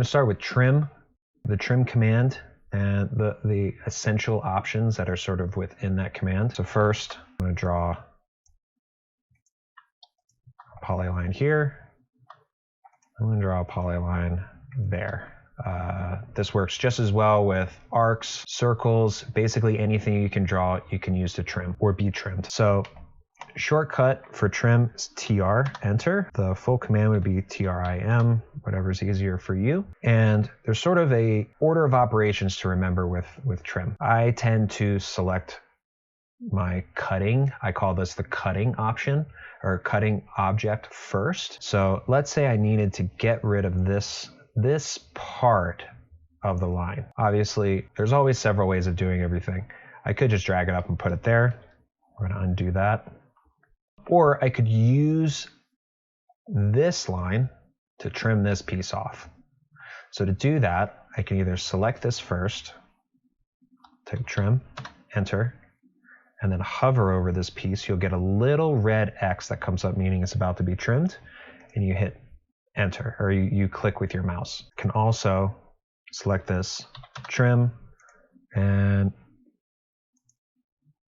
to start with trim, the trim command, and the essential options that are sort of within that command. So first, I'm going to draw a polyline here. I'm going to draw a polyline there. This works just as well with arcs, circles, basically anything you can draw, you can use to trim or be trimmed. So shortcut for trim is TR, enter. The full command would be TRIM, whatever's easier for you. And there's sort of a order of operations to remember with trim. I tend to select my cutting. I call this the cutting option or cutting object first. So let's say I needed to get rid of this part of the line. Obviously, there's always several ways of doing everything. I could just drag it up and put it there. We're going to undo that. Or I could use this line to trim this piece off. So to do that, I can either select this first, type trim, enter, and then hover over this piece. You'll get a little red X that comes up meaning it's about to be trimmed, and you hit enter, or you click with your mouse. You can also select this, trim, and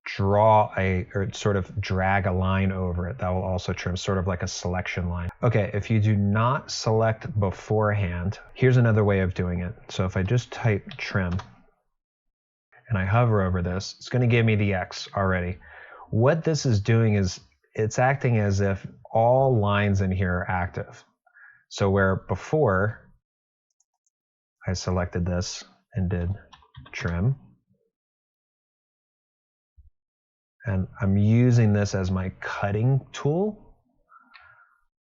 draw or sort of drag a line over it. That will also trim, sort of like a selection line. Okay, if you do not select beforehand, here's another way of doing it. So if I just type trim and I hover over this, it's going to give me the X already. What this is doing is it's acting as if all lines in here are active. So where before I selected this and did trim, and I'm using this as my cutting tool.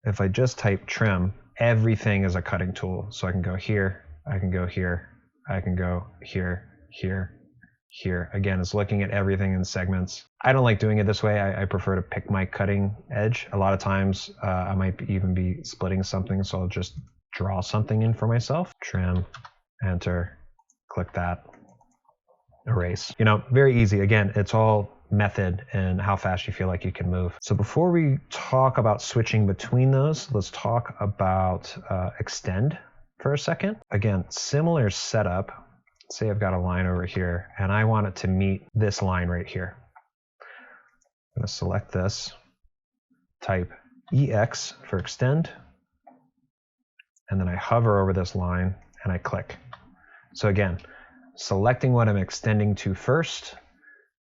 If I just type trim, everything is a cutting tool. So I can go here, I can go here, I can go here, here, here. Again, it's looking at everything in segments. I don't like doing it this way. I prefer to pick my cutting edge. A lot of times I might even be splitting something, so I'll just draw something in for myself. Trim, enter, click that, erase. You know, very easy. Again, it's all method and how fast you feel like you can move. So before we talk about switching between those, let's talk about extend for a second. Again, similar setup. Say I've got a line over here and I want it to meet this line right here. I'm going to select this, type EX for extend, and then I hover over this line and I click. So again, selecting what I'm extending to first,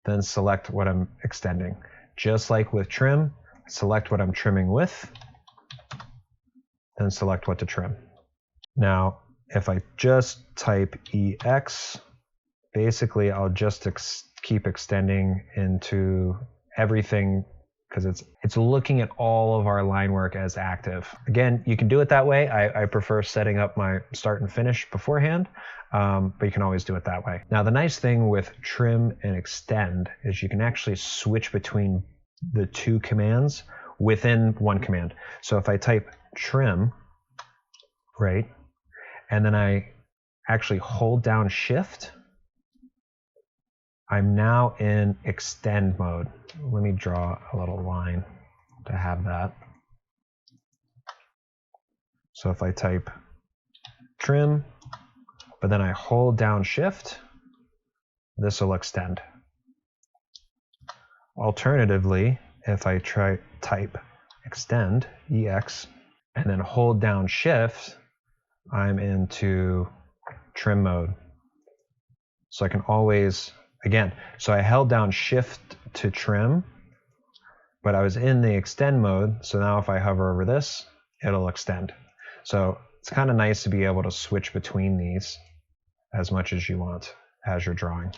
then select what I'm extending. Just like with trim, select what I'm trimming with, then select what to trim. Now, if I just type EX, basically I'll just keep extending into everything because it's looking at all of our line work as active. Again, you can do it that way. I prefer setting up my start and finish beforehand, but you can always do it that way. Now, the nice thing with trim and extend is you can actually switch between the two commands within one command. So if I type trim, right, and then I actually hold down shift, I'm now in extend mode. Let me draw a little line to have that. So if I type trim, but then I hold down shift, this will extend. Alternatively, if I type extend, EX, and then hold down shift, I'm into trim mode. So I can always, again, so I held down shift to trim, but I was in the extend mode. So now if I hover over this, it'll extend. So it's kind of nice to be able to switch between these as much as you want as you're drawing.